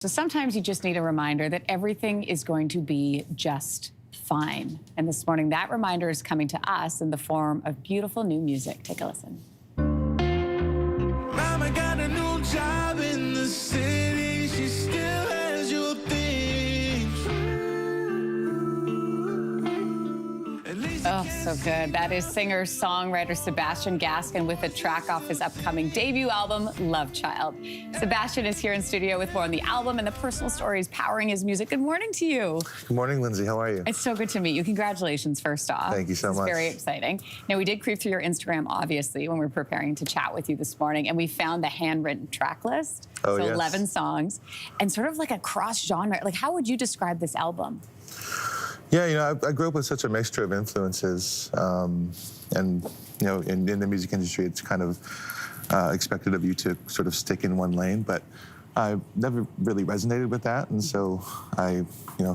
So sometimes you just need a reminder that everything is going to be just fine. And this morning, that reminder is coming to us in the form of beautiful new music. Take a listen. Mama got a new job in the city. She still has your things. Oh, so good. That is singer-songwriter Sebastian Gaskin with a track off his upcoming debut album, LOVECHILD. Sebastian is here in studio with more on the album and the personal stories powering his music. Good morning to you. Good morning, Lindsay. How are you? It's so good to meet you. Congratulations, first off. Thank you so much. It's very exciting. Now, we did creep through your Instagram, obviously, when we were preparing to chat with you this morning, and we found the handwritten track list. Oh, so yes. 11 songs, and sort of like a cross-genre. Like, how would you describe this album? Yeah, you know, I grew up with such a mixture of influences, and you know, in the music industry, it's kind of expected of you to sort of stick in one lane, but I never really resonated with that, and so I,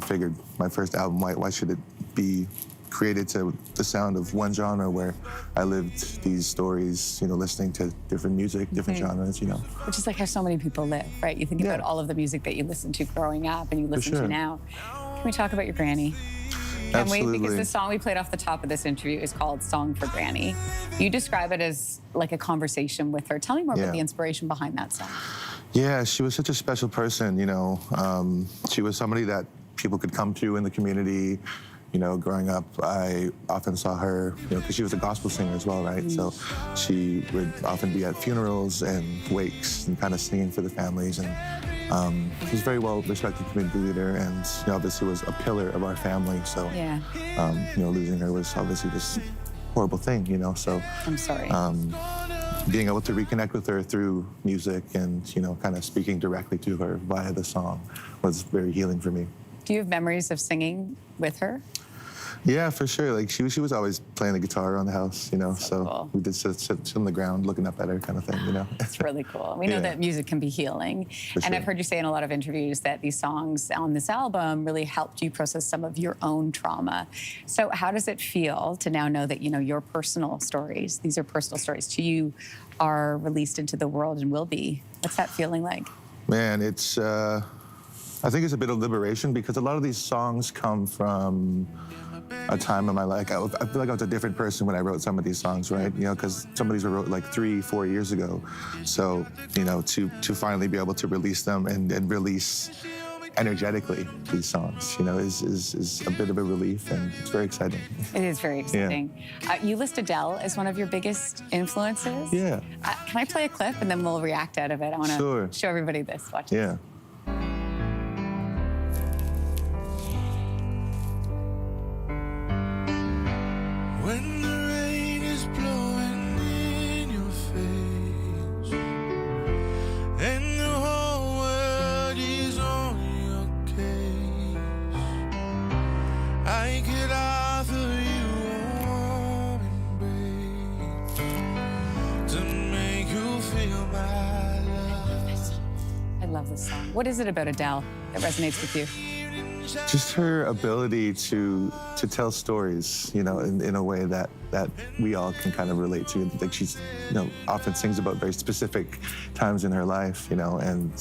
figured my first album, why should it be created to the sound of one genre where I lived these stories, listening to different music, different genres, Which is like how so many people live, right? You think about all of the music that you listened to growing up and you listen to now. Can we talk about your granny? Can we? Because the song we played off the top of this interview is called Song for Granny. You describe it as like a conversation with her. Tell me more about the inspiration behind that song. Yeah, she was such a special person, She was somebody that people could come to in the community. Growing up, I often saw her, because she was a gospel singer as well, right? So she would often be at funerals and wakes and kind of singing for the families. And she's a very well-respected community leader, and obviously was a pillar of our family. So, losing her was obviously this horrible thing, So I'm sorry. Being able to reconnect with her through music and, kind of speaking directly to her via the song was very healing for me. Do you have memories of singing with her? Yeah, for sure. Like she was always playing the guitar around the house, So cool. we did sit on the ground looking up at her, kind of thing, It's really cool. We know that music can be healing, and I've heard you say in a lot of interviews that these songs on this album really helped you process some of your own trauma. So how does it feel to now know that your personal stories, these are personal stories to you, are released into the world and will be? What's that feeling like? Man, it's. I think it's a bit of liberation because a lot of these songs come from a time in my life. I feel like I was a different person when I wrote some of these songs, right? Because some of these were wrote like 3-4 years ago. So, to finally be able to release them and release energetically these songs, is a bit of a relief, and it's very exciting. It is very exciting. Yeah. You list Adele as one of your biggest influences. Yeah. Can I play a clip and then we'll react out of it? I want to show everybody this. Watch this. Yeah. When the rain is blowing in your face and the whole world is on your case, I could offer you a warm embrace to make you feel my love. I love this song. What is it about Adele that resonates with you? Just her ability to tell stories, in a way that we all can kind of relate to. Like she's, often sings about very specific times in her life, and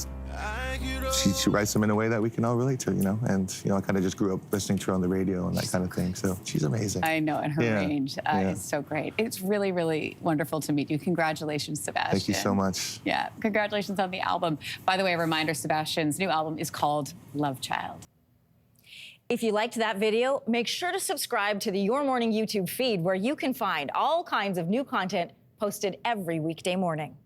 she writes them in a way that we can all relate to, And, I kind of just grew up listening to her on the radio and that kind of thing. So she's amazing. I know, and her range is so great. It's really, really wonderful to meet you. Congratulations, Sebastian. Thank you so much. Yeah, congratulations on the album. By the way, a reminder, Sebastian's new album is called LOVECHILD. If you liked that video, make sure to subscribe to the Your Morning YouTube feed, where you can find all kinds of new content posted every weekday morning.